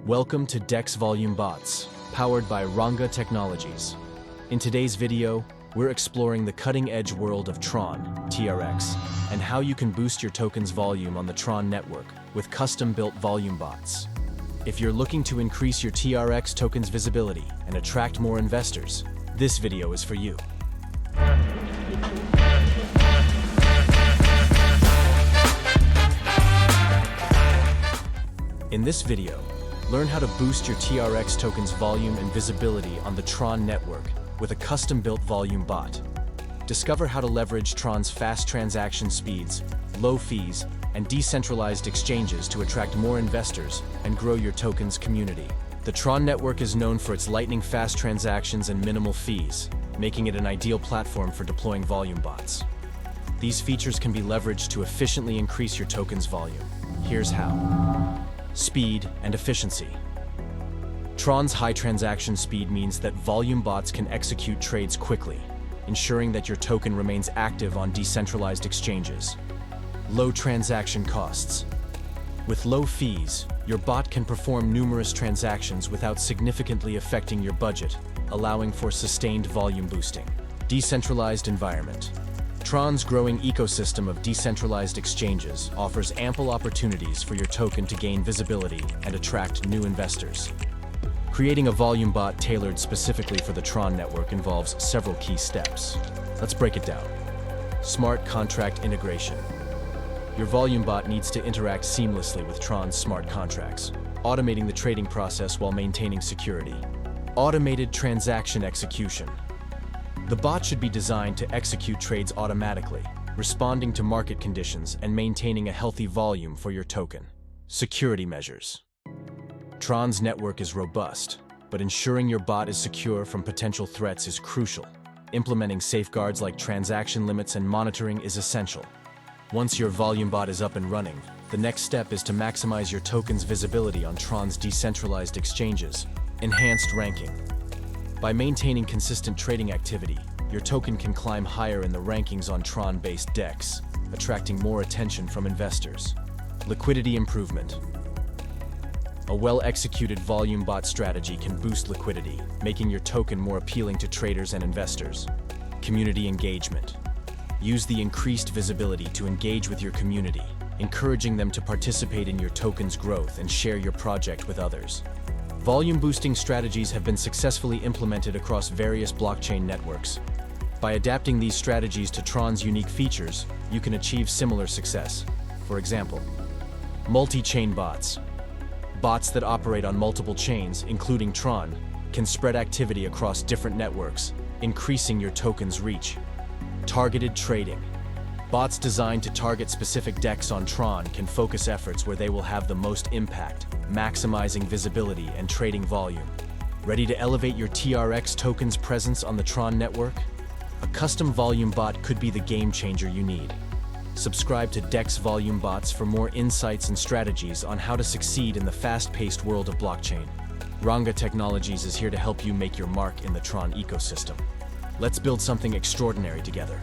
Welcome to DEX Volume Bots, powered by Ranga Technologies. In today's video, we're exploring the cutting-edge world of Tron, TRX, and how you can boost your token's volume on the Tron network with custom-built volume bots. If you're looking to increase your TRX token's visibility and attract more investors, this video is for you. In this video, learn how to boost your TRX token's volume and visibility on the Tron network with a custom-built volume bot. Discover how to leverage Tron's fast transaction speeds, low fees, and decentralized exchanges to attract more investors and grow your token's community. The Tron network is known for its lightning-fast transactions and minimal fees, making it an ideal platform for deploying volume bots. These features can be leveraged to efficiently increase your token's volume. Here's how. Speed and efficiency. Tron's high transaction speed means that volume bots can execute trades quickly, ensuring that your token remains active on decentralized exchanges. Low transaction costs. With low fees, your bot can perform numerous transactions without significantly affecting your budget, allowing for sustained volume boosting. Decentralized environment. Tron's growing ecosystem of decentralized exchanges offers ample opportunities for your token to gain visibility and attract new investors. Creating a volume bot tailored specifically for the Tron network involves several key steps. Let's break it down. Smart contract integration. Your volume bot needs to interact seamlessly with Tron's smart contracts, automating the trading process while maintaining security. Automated transaction execution. The bot should be designed to execute trades automatically, responding to market conditions and maintaining a healthy volume for your token. Security measures. Tron's network is robust, but ensuring your bot is secure from potential threats is crucial. Implementing safeguards like transaction limits and monitoring is essential. Once your volume bot is up and running, the next step is to maximize your token's visibility on Tron's decentralized exchanges. Enhanced ranking. By maintaining consistent trading activity, your token can climb higher in the rankings on Tron-based DEX, attracting more attention from investors. Liquidity improvement. A well-executed volume bot strategy can boost liquidity, making your token more appealing to traders and investors. Community engagement. Use the increased visibility to engage with your community, encouraging them to participate in your token's growth and share your project with others. Volume boosting strategies have been successfully implemented across various blockchain networks. By adapting these strategies to Tron's unique features, you can achieve similar success. For example, multi-chain bots. Bots that operate on multiple chains, including Tron, can spread activity across different networks, increasing your token's reach. Targeted trading. Bots designed to target specific DEX on Tron can focus efforts where they will have the most impact, maximizing visibility and trading volume. Ready to elevate your TRX token's presence on the Tron network? A custom volume bot could be the game changer you need. Subscribe to DEX Volume Bots for more insights and strategies on how to succeed in the fast-paced world of blockchain. Ranga Technologies is here to help you make your mark in the Tron ecosystem. Let's build something extraordinary together.